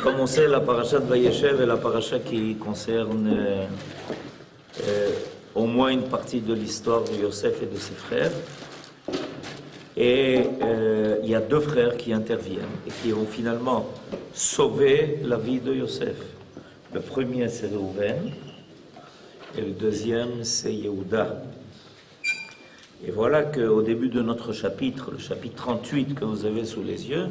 Comme on sait, la paracha de Vayeshev est la paracha qui concerne au moins une partie de l'histoire de Yosef et de ses frères. Et il y a deux frères qui interviennent et qui ont finalement sauvé la vie de Yosef. Le premier, c'est Reuven, et le deuxième, c'est Yehuda. Et voilà qu'au début de notre chapitre, le chapitre 38 que vous avez sous les yeux,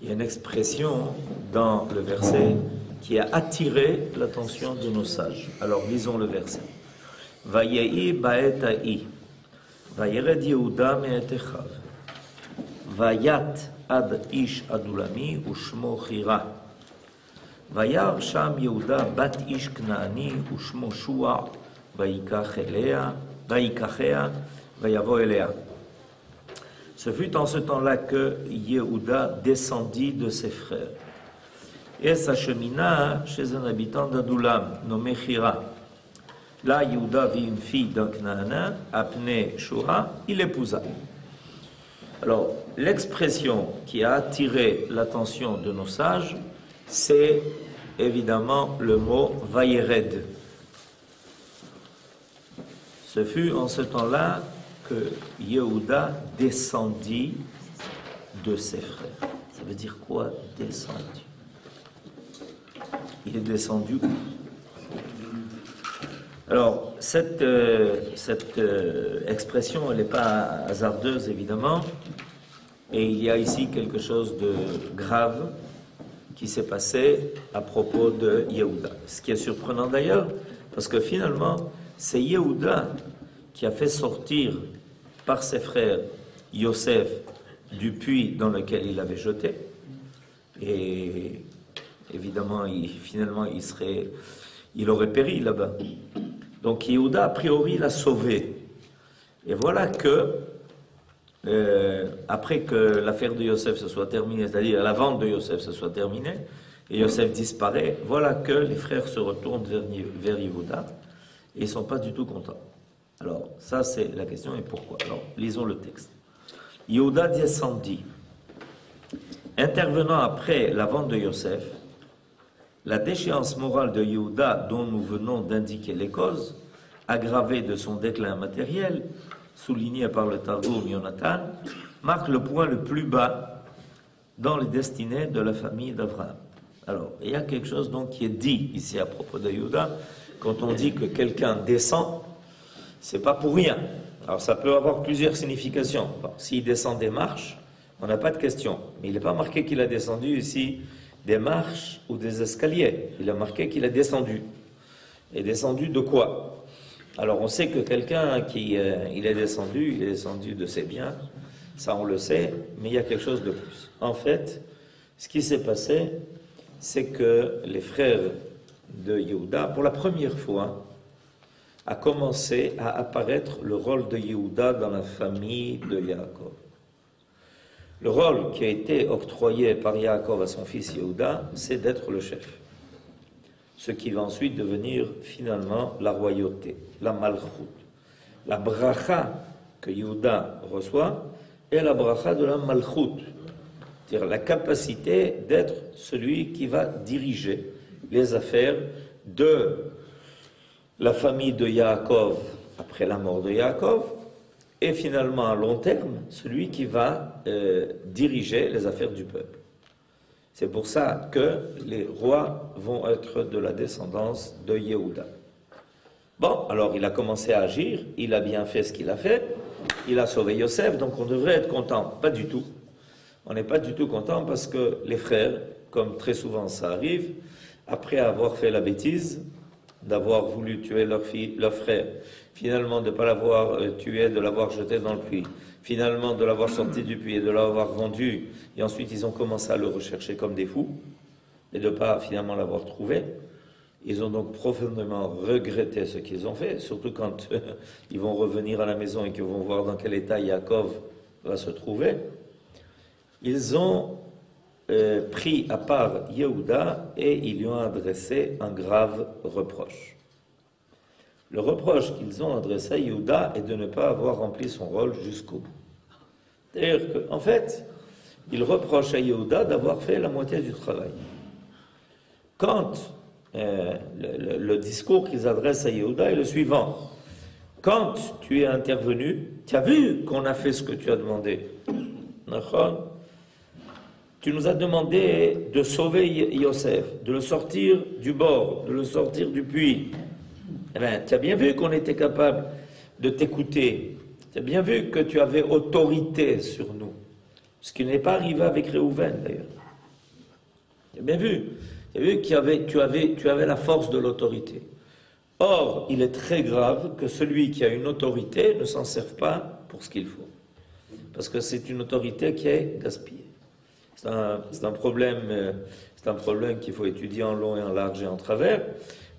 il y a une expression dans le verset qui a attiré l'attention de nos sages. Alors lisons le verset. Vayehi ba'et ha'i, vayered Yehuda me'et echav, vayat ad ish adulami ushmo chira, vayar sham Yehuda bat ish knaani ushmo shua, vayikachea, vayavo elea. Ce fut en ce temps-là que Yehuda descendit de ses frères et s'achemina chez un habitant d'Adulam, nommé Chira. Là, Yehuda vit une fille d'un Canaanin, appelée Shua, il l'épousa. Alors, l'expression qui a attiré l'attention de nos sages, c'est évidemment le mot Vayered. Ce fut en ce temps-là que Yehuda descendit de ses frères. Ça veut dire quoi, descendu? Il est descendu où? Alors, cette expression, elle n'est pas hasardeuse, évidemment, et il y a ici quelque chose de grave qui s'est passé à propos de Yehuda. Ce qui est surprenant d'ailleurs, parce que finalement, c'est Yehuda qui a fait sortir par ses frères Yosef du puits dans lequel il l'avait jeté. Et évidemment, finalement, il aurait péri là-bas. Donc Yehuda, a priori, l'a sauvé. Et voilà que, après que l'affaire de Yosef se soit terminée, c'est-à-dire la vente de Yosef se soit terminée, et Yosef disparaît, voilà que les frères se retournent vers Yehuda, et ils ne sont pas du tout contents. Alors, ça c'est la question, et pourquoi? Alors, lisons le texte. Yehuda descendit. Intervenant après la vente de Yosef, la déchéance morale de Yehuda, dont nous venons d'indiquer les causes, aggravée de son déclin matériel, souligné par le Targum Yonatan, marque le point le plus bas dans les destinées de la famille d'Abraham. Alors, il y a quelque chose donc qui est dit ici à propos de Yehuda. Quand on dit que quelqu'un descend, c'est pas pour rien. Alors ça peut avoir plusieurs significations. Bon, s'il descend des marches, on n'a pas de question. Mais il n'est pas marqué qu'il a descendu ici des marches ou des escaliers. Il a marqué qu'il a descendu. Et descendu de quoi? Alors on sait que quelqu'un qui il est descendu de ses biens, ça on le sait, mais il y a quelque chose de plus. En fait, ce qui s'est passé, c'est que les frères de Yehuda, pour la première fois, a commencé à apparaître le rôle de Yehuda dans la famille de Yaakov. Le rôle qui a été octroyé par Yaakov à son fils Yehuda, c'est d'être le chef. Ce qui va ensuite devenir finalement la royauté, la malchut. La bracha que Yehuda reçoit est la bracha de la malchut, c'est-à-dire la capacité d'être celui qui va diriger les affaires de la famille de Yaakov après la mort de Yaakov, et finalement à long terme, celui qui va diriger les affaires du peuple. C'est pour ça que les rois vont être de la descendance de Yehuda. Bon, alors il a commencé à agir, il a bien fait ce qu'il a fait, il a sauvé Yosef, donc on devrait être content. Pas du tout. On n'est pas du tout content parce que les frères, comme très souvent ça arrive, après avoir fait la bêtise, d'avoir voulu tuer leur frère, finalement de ne pas l'avoir tué, de l'avoir jeté dans le puits, finalement de l'avoir sorti du puits et de l'avoir vendu, et ensuite ils ont commencé à le rechercher comme des fous, et de ne pas finalement l'avoir trouvé. Ils ont donc profondément regretté ce qu'ils ont fait, surtout quand ils vont revenir à la maison et qu'ils vont voir dans quel état Yaakov va se trouver. Ils ont pris à part Yehuda et ils lui ont adressé un grave reproche. Le reproche qu'ils ont adressé à Yehuda est de ne pas avoir rempli son rôle jusqu'au bout. C'est-à-dire qu'en fait, il reproche à Yehuda d'avoir fait la moitié du travail. Quand le discours qu'ils adressent à Yehuda est le suivant. Quand tu es intervenu, tu as vu qu'on a fait ce que tu as demandé. Tu nous as demandé de sauver Yosef, de le sortir du bord, de le sortir du puits. Eh bien, tu as bien vu qu'on était capable de t'écouter. Tu as bien vu que tu avais autorité sur nous. Ce qui n'est pas arrivé avec Réhouven, d'ailleurs. Tu as bien vu. Tu as vu que tu avais la force de l'autorité. Or, il est très grave que celui qui a une autorité ne s'en serve pas pour ce qu'il faut. Parce que c'est une autorité qui est gaspillée. C'est un problème qu'il faut étudier en long et en large et en travers.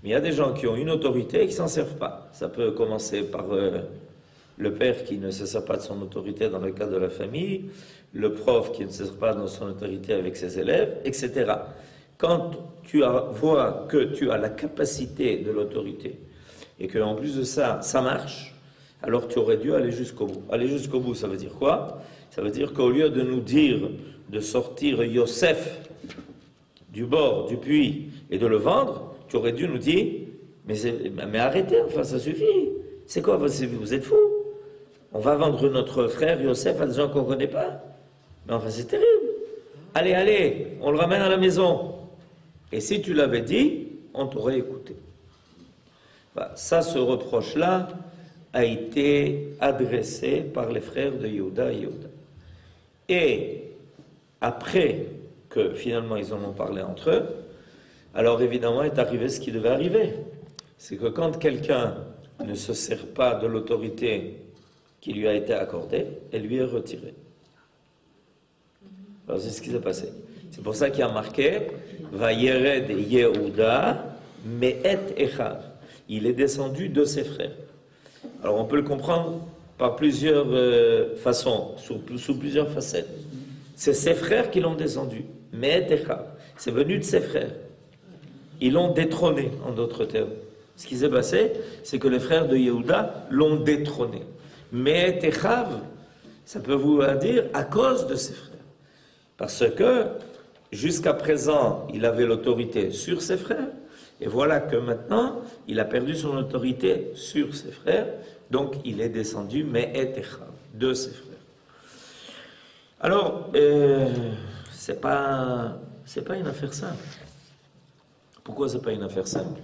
Mais il y a des gens qui ont une autorité et qui ne s'en servent pas. Ça peut commencer par le père qui ne se sert pas de son autorité dans le cadre de la famille, le prof qui ne se sert pas de son autorité avec ses élèves, etc. Quand tu vois que tu as la capacité de l'autorité et qu'en plus de ça, ça marche, alors tu aurais dû aller jusqu'au bout. Aller jusqu'au bout, ça veut dire quoi? Ça veut dire qu'au lieu de nous dire de sortir Yosef du bord, du puits, et de le vendre, tu aurais dû nous dire, mais arrêtez, enfin ça suffit. C'est quoi, vous êtes fous? On va vendre notre frère Yosef à des gens qu'on ne connaît pas? Mais enfin c'est terrible. Allez, allez, on le ramène à la maison. Et si tu l'avais dit, on t'aurait écouté. Bah, ça, ce reproche-là a été adressé par les frères de Yehuda et Yehuda. Et après que finalement ils en ont parlé entre eux, alors évidemment est arrivé ce qui devait arriver. C'est que quand quelqu'un ne se sert pas de l'autorité qui lui a été accordée, elle lui est retirée. Alors c'est ce qui s'est passé. C'est pour ça qu'il y a marqué Vayered Yehuda Me'et Echav. Il est descendu de ses frères. Alors on peut le comprendre par plusieurs façons, sous plusieurs facettes. C'est ses frères qui l'ont descendu. Me'et Echav. C'est venu de ses frères. Ils l'ont détrôné, en d'autres termes. Ce qui s'est passé, c'est que les frères de Yehuda l'ont détrôné. Me'et Echav, ça peut vouloir dire à cause de ses frères. Parce que jusqu'à présent, il avait l'autorité sur ses frères, et voilà que maintenant, il a perdu son autorité sur ses frères, donc il est descendu, mais Etechav, de ses frères. Alors, c'est pas une affaire simple. Pourquoi c'est pas une affaire simple?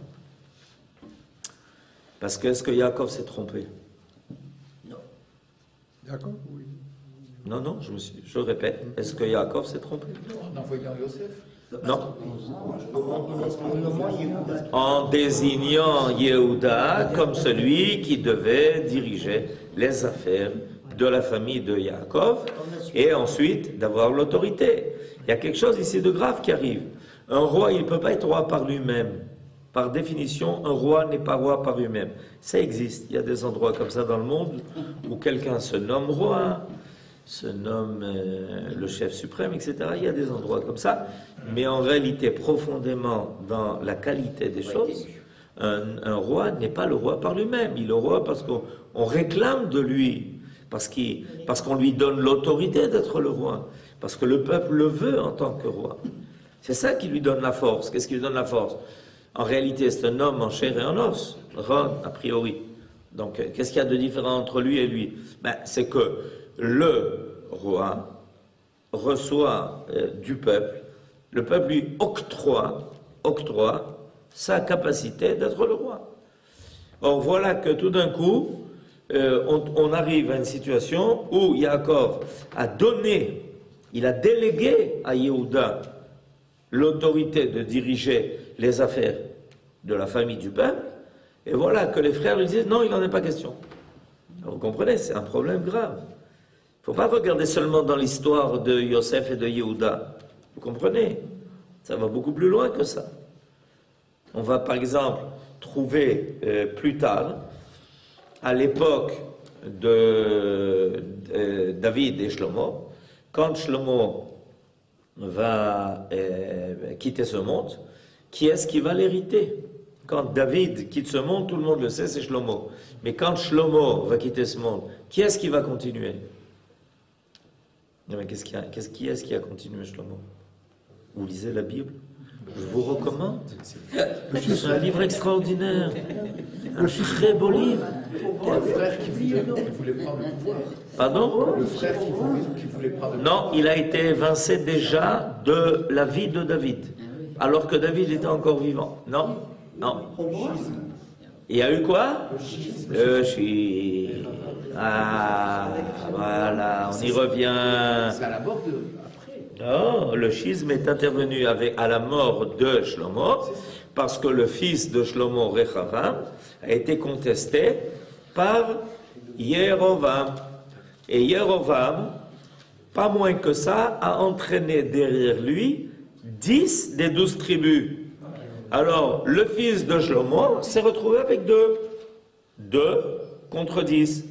Parce que est-ce que Yaakov s'est trompé? Non. D'accord, oui. Non, je répète, est-ce que Yaakov s'est trompé? En envoyant Yosef? Non. En désignant Yehuda comme celui qui devait diriger les affaires de la famille de Yaakov et ensuite d'avoir l'autorité. Il y a quelque chose ici de grave qui arrive. Un roi, il ne peut pas être roi par lui-même. Par définition, un roi n'est pas roi par lui-même. Ça existe. Il y a des endroits comme ça dans le monde où quelqu'un se nomme roi, se nomme le chef suprême, etc. Il y a des endroits comme ça, mais en réalité, profondément dans la qualité des choses, un roi n'est pas le roi par lui-même. Il est le roi parce qu'on réclame de lui, parce qu'on lui donne l'autorité d'être le roi, parce que le peuple le veut en tant que roi. C'est ça qui lui donne la force. Qu'est-ce qui lui donne la force? En réalité, c'est un homme en chair et en os, a priori. Donc, qu'est-ce qu'il y a de différent entre lui et lui? C'est que le roi reçoit du peuple, le peuple lui octroie sa capacité d'être le roi. Or voilà que tout d'un coup, on arrive à une situation où Yaakov a donné, il a délégué à Yehuda l'autorité de diriger les affaires de la famille du peuple, et voilà que les frères lui disent non, il n'en est pas question. Alors, vous comprenez, c'est un problème grave. Il ne faut pas regarder seulement dans l'histoire de Yosef et de Yehuda. Vous comprenez? Ça va beaucoup plus loin que ça. On va par exemple trouver plus tard, à l'époque de David et Shlomo, quand Shlomo va quitter ce monde, qui est-ce qui va l'hériter? Quand David quitte ce monde, tout le monde le sait, c'est Shlomo. Mais quand Shlomo va quitter ce monde, qui est-ce qui va continuer? Non, mais qui est-ce qui a continué, Shlomo? Vous lisez la Bible? Je vous recommande. C'est un livre extraordinaire. Un très beau livre. Le frère qui voulait prendre le pouvoir. Pardon? Le frère qui voulait prendre le pouvoir. Non, il a été évincé déjà de la vie de David, alors que David était encore vivant. Non, non. Il y a eu quoi? Le schisme. Ah, voilà, on y revient. C'est à la mort de... Non, le schisme est intervenu à la mort de Shlomo, parce que le fils de Shlomo, Rechavam, a été contesté par Yerovam. Et Yerovam, pas moins que ça, a entraîné derrière lui 10 des 12 tribus. Alors, le fils de Shlomo s'est retrouvé avec 2. 2 contre 10.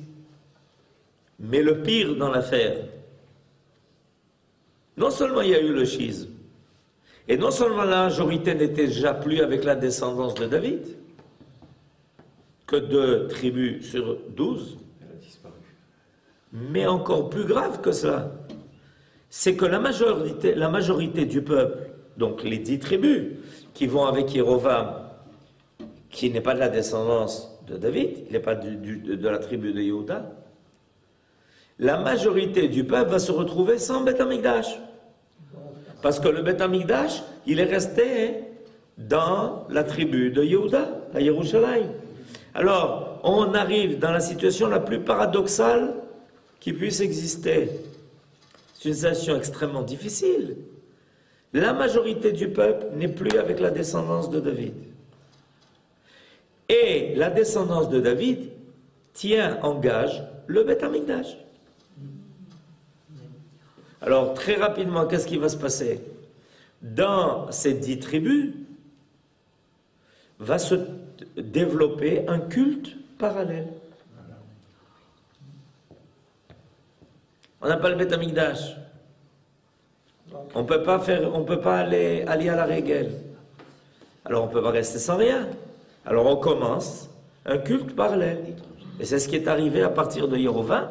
Mais le pire dans l'affaire, non seulement il y a eu le schisme, et non seulement la majorité n'était déjà plus avec la descendance de David, que 2 tribus sur 12, mais encore plus grave que cela, c'est que la majorité du peuple, donc les 10 tribus, qui vont avec Yerovam, qui n'est pas de la descendance de David, il n'est pas de la tribu de Yehuda, la majorité du peuple va se retrouver sans Beth Amikdash. Parce que le Beth Amikdash, il est resté dans la tribu de Yehuda, à Yerushalayim. Alors, on arrive dans la situation la plus paradoxale qui puisse exister. C'est une situation extrêmement difficile. La majorité du peuple n'est plus avec la descendance de David. Et la descendance de David tient en gage le Beth Amikdash. Alors, très rapidement, qu'est-ce qui va se passer? Dans ces 10 tribus, va se développer un culte parallèle. On n'a pas le Beth Amikdash. On peut pas aller à la règle. Alors on ne peut pas rester sans rien. Alors on commence un culte parallèle. Et c'est ce qui est arrivé à partir de Yerovam.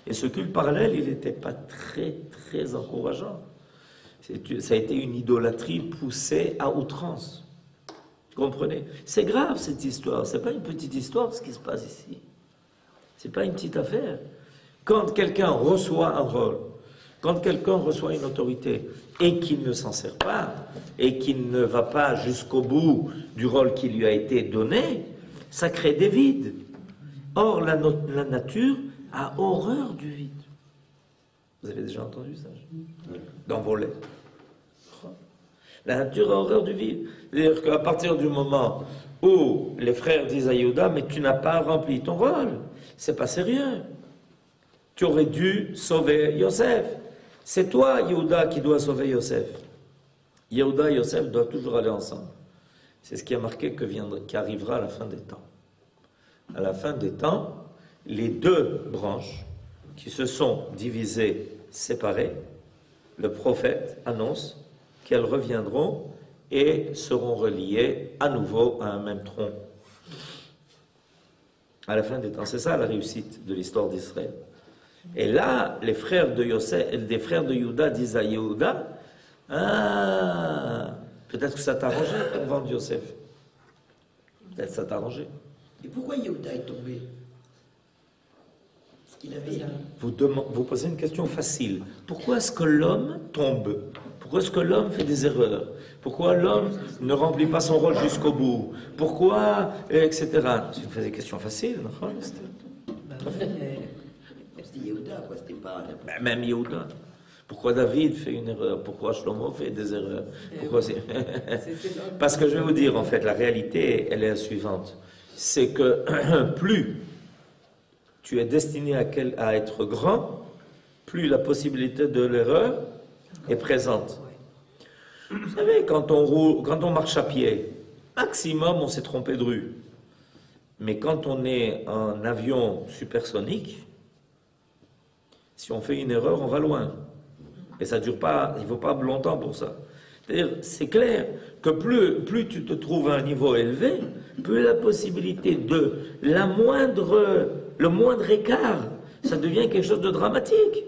Et ce culte parallèle, il n'était pas très, très encourageant. Ça a été une idolâtrie poussée à outrance. Vous comprenez? C'est grave cette histoire. Ce n'est pas une petite histoire ce qui se passe ici. Ce n'est pas une petite affaire. Quand quelqu'un reçoit un rôle, quand quelqu'un reçoit une autorité et qu'il ne s'en sert pas, et qu'il ne va pas jusqu'au bout du rôle qui lui a été donné, ça crée des vides. Or, la nature a horreur du vide. Vous avez déjà entendu ça? Dans vos lettres. La nature a horreur du vide. C'est-à-dire qu'à partir du moment où les frères disent à Yehuda, mais tu n'as pas rempli ton rôle, c'est pas sérieux. Tu aurais dû sauver Yosef. C'est toi, Yehuda, qui dois sauver Yosef. Yehuda et Yosef doivent toujours aller ensemble. C'est ce qui a marqué qui arrivera à la fin des temps. À la fin des temps, les 2 branches qui se sont divisées, séparées, le prophète annonce qu'elles reviendront et seront reliées à nouveau à un même tronc. À la fin des temps, c'est ça la réussite de l'histoire d'Israël. Et là, les frères de Yosef, des frères de Yehuda disent à Yehuda, ah, peut-être que ça t'arrangeait pour vendre Yosef. Peut-être que ça t'arrangeait. Et pourquoi Yehuda est tombé? Parce qu'il avait... Vous posez une question facile. Pourquoi est-ce que l'homme tombe? Pourquoi est-ce que l'homme fait des erreurs? Pourquoi l'homme ne remplit pas son rôle jusqu'au bout? Pourquoi, etc. C'est une question facile, non? C'était Yehuda, quoi, c'était pas... Même Yehuda. Pourquoi David fait une erreur? Pourquoi Shlomo fait des erreurs? Pourquoi Parce que je vais vous dire, en fait, la réalité, elle est la suivante. C'est que plus tu es destiné à être grand, plus la possibilité de l'erreur est présente. Vous savez, quand on marche à pied, maximum on s'est trompé de rue. Mais quand on est en avion supersonique, si on fait une erreur, on va loin. Et ça dure pas, il ne faut pas longtemps pour ça. C'est-à-dire, c'est clair que plus tu te trouves à un niveau élevé, plus la possibilité de le moindre écart, ça devient quelque chose de dramatique.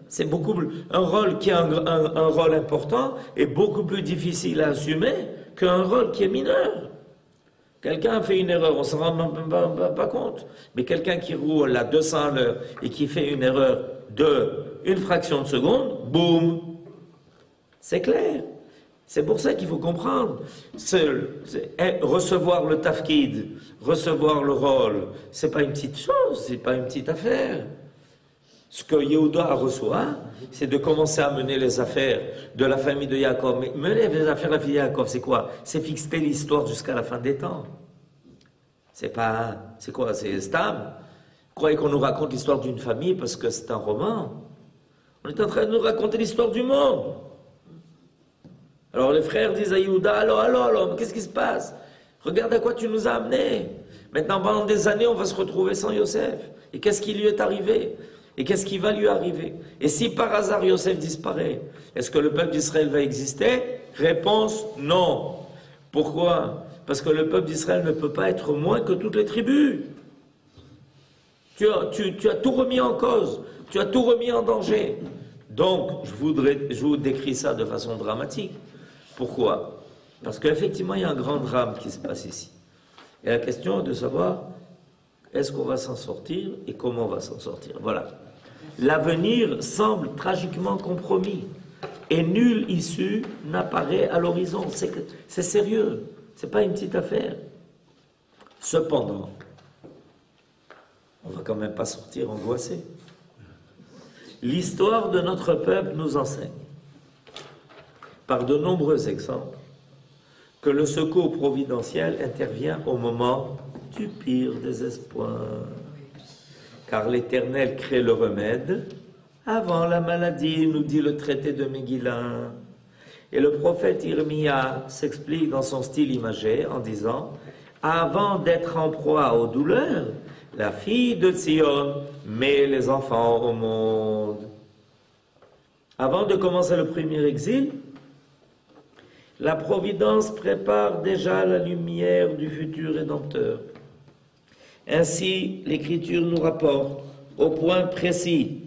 C'est beaucoup un rôle qui a un rôle important est beaucoup plus difficile à assumer qu'un rôle qui est mineur. Quelqu'un fait une erreur, on ne s'en rend même pas compte. Mais quelqu'un qui roule à 200 à l'heure et qui fait une erreur de une fraction de seconde, boum, c'est clair. C'est pour ça qu'il faut comprendre. Recevoir le tafkid, recevoir le rôle, c'est pas une petite chose, c'est pas une petite affaire. Ce que Yehuda reçoit, c'est de commencer à mener les affaires de la famille de Yaakov. Mais mener les affaires de la famille de Yaakov, c'est quoi? C'est fixer l'histoire jusqu'à la fin des temps. C'est pas... C'est quoi? C'est Stam. Vous croyez qu'on nous raconte l'histoire d'une famille parce que c'est un roman? On est en train de nous raconter l'histoire du monde. Alors les frères disent à Yehuda, alors, qu'est-ce qui se passe? Regarde à quoi tu nous as amenés. Maintenant, pendant des années, on va se retrouver sans Yosef. Et qu'est-ce qui lui est arrivé? Et qu'est-ce qui va lui arriver? Et si par hasard Yosef disparaît, est-ce que le peuple d'Israël va exister? Réponse, non. Pourquoi? Parce que le peuple d'Israël ne peut pas être moins que toutes les tribus. Tu as tout remis en cause, tu as tout remis en danger. Donc, je vous décris ça de façon dramatique. Pourquoi? Parce qu'effectivement, il y a un grand drame qui se passe ici. Et la question est de savoir, est-ce qu'on va s'en sortir et comment on va s'en sortir? Voilà. L'avenir semble tragiquement compromis et nulle issue n'apparaît à l'horizon. C'est sérieux, c'est pas une petite affaire. Cependant, on va quand même pas sortir angoissé. L'histoire de notre peuple nous enseigne, par de nombreux exemples, que le secours providentiel intervient au moment du pire désespoir. Car l'Éternel crée le remède avant la maladie, nous dit le traité de Megillah. Et le prophète Irmia s'explique dans son style imagé en disant « Avant d'être en proie aux douleurs, la fille de Sion met les enfants au monde. » Avant de commencer le premier exil, la Providence prépare déjà la lumière du futur Rédempteur. Ainsi, l'Écriture nous rapporte, au point précis,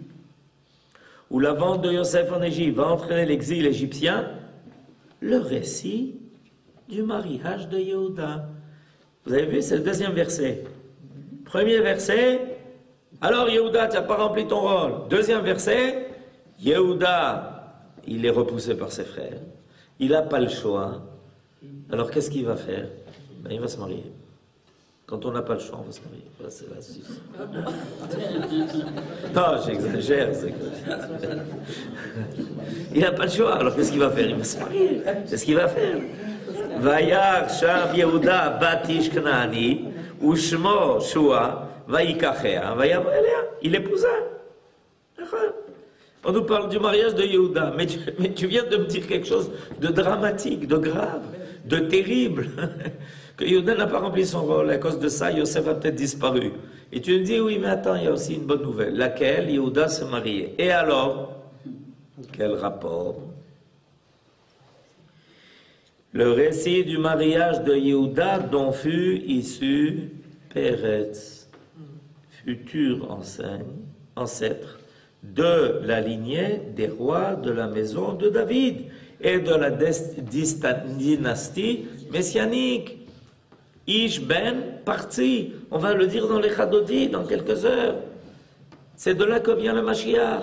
où la vente de Yosef en Égypte va entraîner l'exil égyptien, le récit du mariage de Yehuda. Vous avez vu, c'est le deuxième verset. Premier verset, alors Yehuda, tu n'as pas rempli ton rôle. Deuxième verset, Yehuda, il est repoussé par ses frères. Il n'a pas le choix. Alors qu'est-ce qu'il va faire? Ben, il va se marier. Quand on n'a pas le choix, on va se marier. Voilà, c'est l'astuce. Non, j'exagère. Il n'a pas le choix. Alors qu'est-ce qu'il va faire? Il va se marier. Qu'est-ce qu'il va faire? Vayar Sham Yehuda Batish Knaani Ushmo Shua Vayikachea Vayavo Elea. Il épousa. On nous parle du mariage de Yehuda, mais tu viens de me dire quelque chose de dramatique, de grave, de terrible. Que Yehuda n'a pas rempli son rôle. À cause de ça, Yosef a peut-être disparu. Et tu me dis, oui, mais attends, il y a aussi une bonne nouvelle. Laquelle? Yehuda se mariait. Et alors? Quel rapport? Le récit du mariage de Yehuda dont fut issu Péretz, futur ancêtre, de la lignée des rois de la maison de David et de la dynastie messianique. Ish ben parti, on va le dire dans les Chadodi dans quelques heures. C'est de là que vient le Mashiach.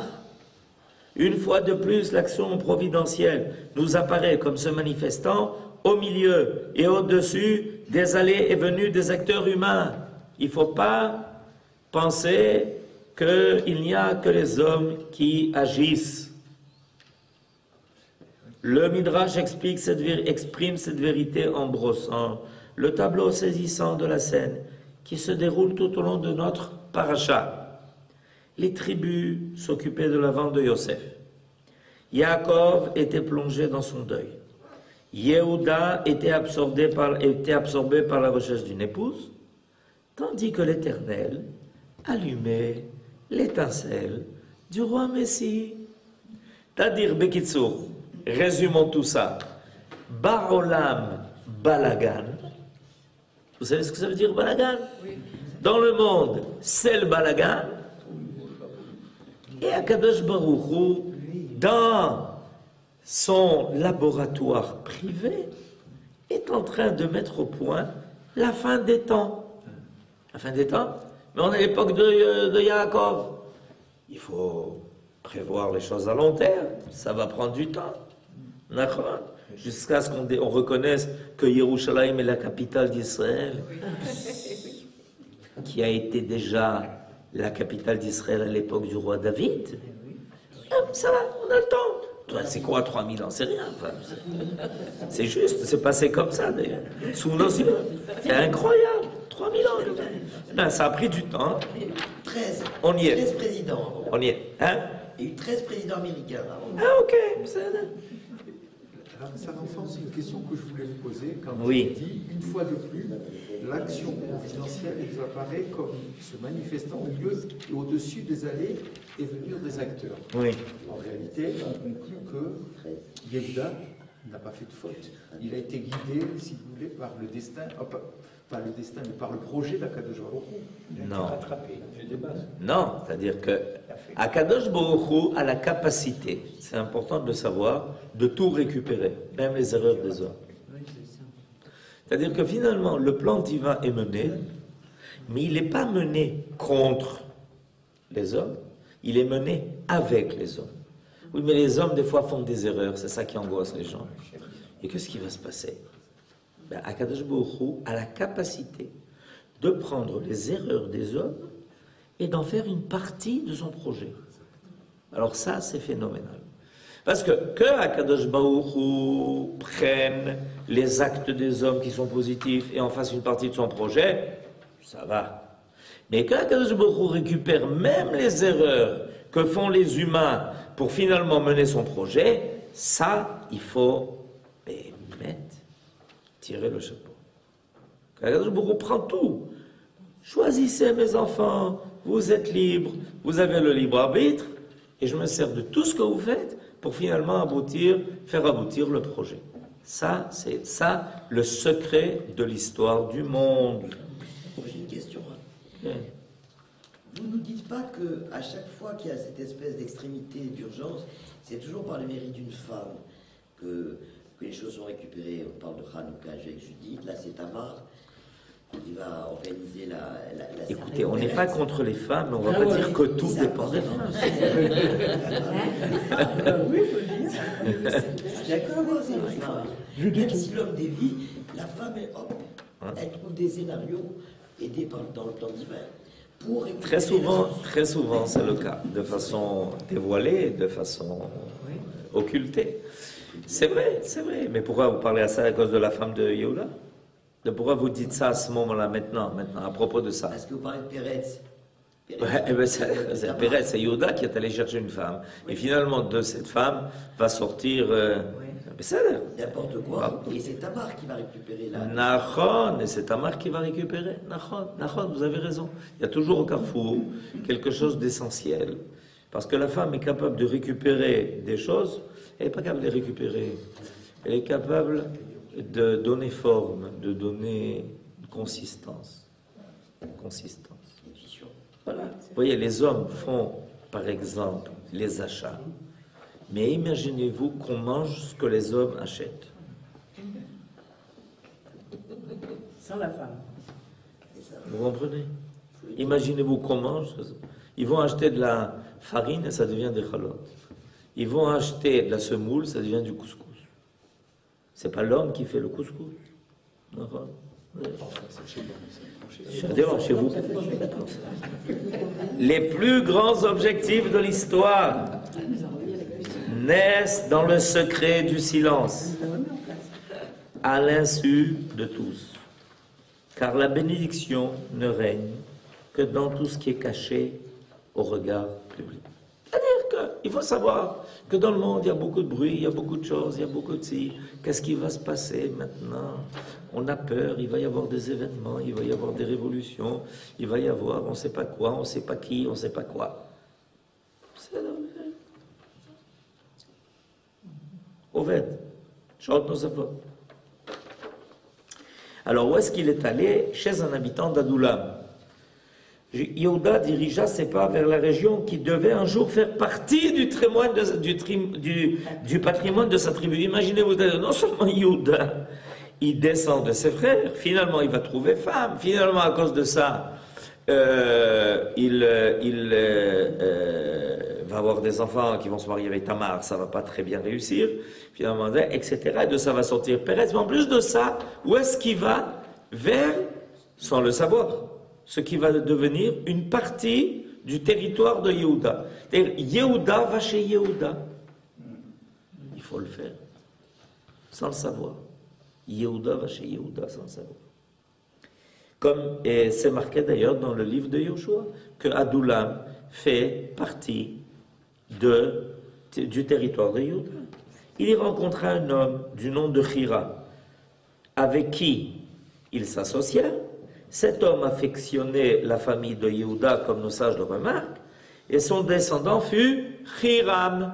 Une fois de plus, l'action providentielle nous apparaît comme se manifestant au milieu et au-dessus des allées et venues des acteurs humains. Il ne faut pas penser qu'il n'y a que les hommes qui agissent. Le Midrash exprime cette vérité en brossant le tableau saisissant de la scène qui se déroule tout au long de notre paracha. Les tribus s'occupaient de la vente de Yosef. Yaakov était plongé dans son deuil. Yehuda était absorbé par la recherche d'une épouse, tandis que l'Éternel allumait l'étincelle du roi Messie. C'est-à-dire, Bekitsour, résumons tout ça. Barolam balagan. Vous savez ce que ça veut dire balagan? Oui. Dans le monde, c'est le balagan. Et Akadosh Baruch Hu, dans son laboratoire privé, est en train de mettre au point la fin des temps. La fin des temps? Mais on est à l'époque de Yaakov. Il faut prévoir les choses à long terme. Ça va prendre du temps. D'accord? Jusqu'à ce qu'on reconnaisse que Yerushalayim est la capitale d'Israël, qui a été déjà la capitale d'Israël à l'époque du roi David. Ça va, on a le temps. C'est quoi 3000 ans? C'est rien. Enfin, c'est juste, c'est passé comme ça d'ailleurs, sous nos yeux. C'est incroyable, 3000 ans. Ben, ça a pris du temps. 13. On y est. 13 présidents avant. On y est. Hein? Il y a eu 13 présidents américains avant. Ah ok. Alors, ça renforce une question que je voulais vous poser. Quand Oui. vous dit, une fois de plus, l'action providentielle nous apparaît comme se manifestant au milieu et au-dessus des allées et venir des acteurs. Oui. En réalité, on conclut que Yehuda n'a pas fait de faute. Il a été guidé, si vous voulez, par le destin, pas le destin, mais par le projet d'Akadosh Baruch Hu. Il a été Non. rattrapé. J'ai des bases. Non, c'est-à-dire que Akadosh Baruch Hu a la capacité, c'est important de le savoir, de tout récupérer, même les erreurs des hommes. C'est-à-dire que finalement, le plan divin est mené, mais il n'est pas mené contre les hommes, il est mené avec les hommes. Oui, mais les hommes, des fois, font des erreurs, c'est ça qui angoisse les gens. Et qu'est-ce qui va se passer? Ben, Akadosh Baruch Hu a la capacité de prendre les erreurs des hommes et d'en faire une partie de son projet. Alors ça, c'est phénoménal. Parce que Akadosh Baruch Hu prenne les actes des hommes qui sont positifs et en fasse une partie de son projet, ça va. Mais Akadosh Baruch Hu récupère même les erreurs que font les humains pour finalement mener son projet, ça, il faut tirer le chapeau. Akadosh Baruch Hu prend tout. Choisissez mes enfants, vous êtes libres, vous avez le libre arbitre, et je me sers de tout ce que vous faites pour finalement faire aboutir le projet. Ça, c'est ça le secret de l'histoire du monde. J'ai une question. Okay. Vous ne nous dites pas qu'à chaque fois qu'il y a cette espèce d'extrémité d'urgence, c'est toujours par le mérite d'une femme que les choses sont récupérées. On parle de Hanouka avec Judith, là c'est Tamar qui va organiser la Écoutez, on n'est pas contre les femmes, mais on ne va pas dire que tout dépend des femmes. Oui, chaque fois, c'est une femme. Même si l'homme dévie, la femme, elle trouve des scénarios aidés dans le plan divin. Pour très souvent, c'est le cas, de façon dévoilée, de façon occultée. C'est vrai, mais pourquoi vous parlez à ça à cause de la femme de Yehuda? Pourquoi vous dites ça à ce moment-là, maintenant, à propos de ça? Parce que vous parlez de Pérez. C'est Pérez, c'est Yehuda qui est allé chercher une femme. Et finalement, de cette femme va sortir... n'importe quoi. Et c'est Tamar qui va récupérer la... Nachon, et c'est Tamar qui va récupérer. Nachon, vous avez raison. Il y a toujours au carrefour quelque chose d'essentiel. Parce que la femme est capable de récupérer des choses, elle n'est pas capable de les récupérer. Elle est capable de donner forme, de donner consistance. Voilà. Vous voyez, les hommes font, par exemple, les achats. Mais imaginez-vous qu'on mange ce que les hommes achètent. Sans la femme. Vous comprenez? Imaginez-vous qu'on mange. Ils vont acheter de la farine et ça devient des chalotes. Ils vont acheter de la semoule, ça devient du couscous. C'est pas l'homme qui fait le couscous. D'accord? Chez vous. Les plus grands objectifs de l'histoire naissent dans le secret du silence, à l'insu de tous. Car la bénédiction ne règne que dans tout ce qui est caché au regard public. C'est-à-dire qu'il faut savoir que dans le monde, il y a beaucoup de bruit, il y a beaucoup de choses, il y a beaucoup de si. Qu'est-ce qui va se passer maintenant? On a peur, il va y avoir des événements, il va y avoir des révolutions, il va y avoir on ne sait pas quoi, on ne sait pas qui, on ne sait pas quoi. C'est Oved, Shaot Nosafot. Alors, où est-ce qu'il est allé? Chez un habitant d'Adoulam. Yehuda dirigea ses pas vers la région qui devait un jour faire partie du patrimoine de sa tribu. Imaginez-vous, non seulement Yehuda, il descend de ses frères, finalement il va trouver femme, finalement à cause de ça, il va avoir des enfants qui vont se marier avec Tamar, ça va pas très bien réussir, finalement, etc. Et de ça va sortir Pérez. Mais en plus de ça, où est-ce qu'il va? Vers, sans le savoir, ce qui va devenir une partie du territoire de Yehuda. C'est-à-dire, Yehuda va chez Yehuda. Il faut le faire, sans le savoir. Yehuda va chez Yehuda, sans le savoir. Comme, et c'est marqué d'ailleurs dans le livre de Yoshua, que Adullam fait partie du territoire de Yehuda. Il y rencontra un homme du nom de Hira, avec qui il s'associa. Cet homme affectionnait la famille de Yehuda, comme nos sages le remarquent, et son descendant fut Hiram.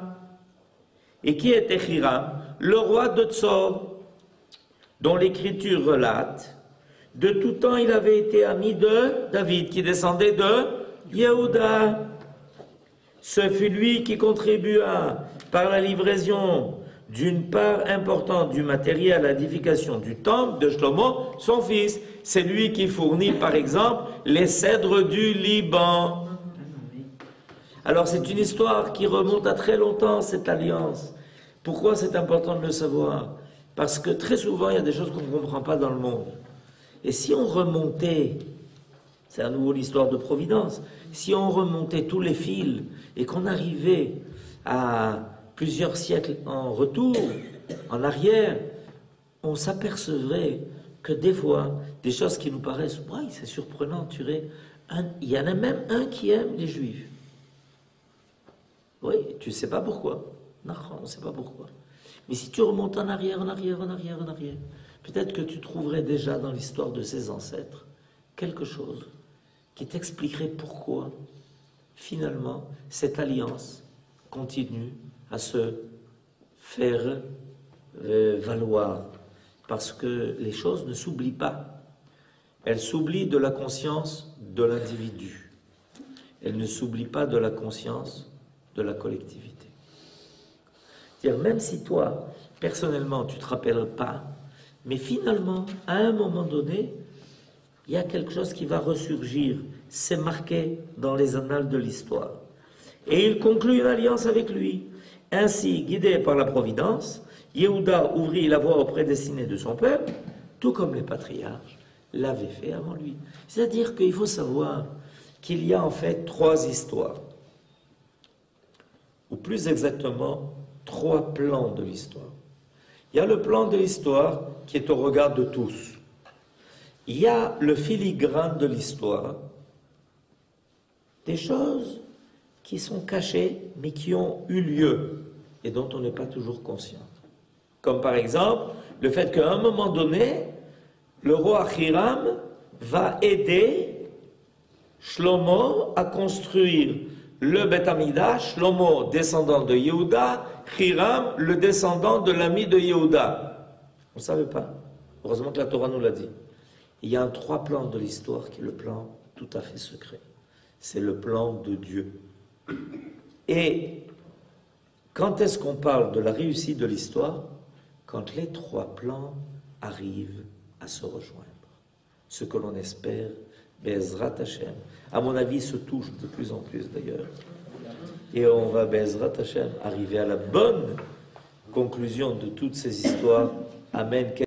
Et qui était Hiram? Le roi de Tsor, dont l'écriture relate, de tout temps il avait été ami de David, qui descendait de Yehuda. Ce fut lui qui contribua par la livraison d'une part importante du matériel à l'édification du temple de Shlomo, son fils. C'est lui qui fournit, par exemple, les cèdres du Liban. Alors c'est une histoire qui remonte à très longtemps, cette alliance. Pourquoi c'est important de le savoir? Parce que très souvent, il y a des choses qu'on ne comprend pas dans le monde. Et si on remontait, c'est à nouveau l'histoire de Providence, si on remontait tous les fils et qu'on arrivait à plusieurs siècles en retour, en arrière, on s'apercevrait que des fois, des choses qui nous paraissent, ouais, c'est surprenant, il y en a même un qui aime les Juifs. Oui, tu ne sais pas pourquoi. Non, on ne sait pas pourquoi. Mais si tu remontes en arrière, peut-être que tu trouverais déjà dans l'histoire de ses ancêtres quelque chose qui t'expliquerait pourquoi, finalement, cette alliance continue à se faire valoir. Parce que les choses ne s'oublient pas. Elles s'oublient de la conscience de l'individu. Elles ne s'oublient pas de la conscience de la collectivité. C'est-à-dire, même si toi, personnellement, tu ne te rappelles pas, mais finalement, à un moment donné, il y a quelque chose qui va ressurgir. C'est marqué dans les annales de l'histoire. Et il conclut une alliance avec lui. Ainsi, guidé par la providence, Yehuda ouvrit la voie aux prédestinés de son peuple, tout comme les patriarches l'avaient fait avant lui. C'est-à-dire qu'il faut savoir qu'il y a en fait trois histoires, ou plus exactement, trois plans de l'histoire. Il y a le plan de l'histoire qui est au regard de tous. Il y a le filigrane de l'histoire, des choses qui sont cachées, mais qui ont eu lieu, et dont on n'est pas toujours conscient. Comme par exemple, le fait qu'à un moment donné, le roi Hiram va aider Shlomo à construire le Beth Amidash, Shlomo, descendant de Yehuda, Hiram, le descendant de l'ami de Yehuda. On ne savait pas. Heureusement que la Torah nous l'a dit. Il y a un trois plans de l'histoire qui est le plan tout à fait secret. C'est le plan de Dieu. Et quand est-ce qu'on parle de la réussite de l'histoire? Quand les trois plans arrivent à se rejoindre. Ce que l'on espère, Be'ezrat Hashem. À mon avis, se touche de plus en plus d'ailleurs. Et on va, Be'ezrat Hashem, arriver à la bonne conclusion de toutes ces histoires. Amen.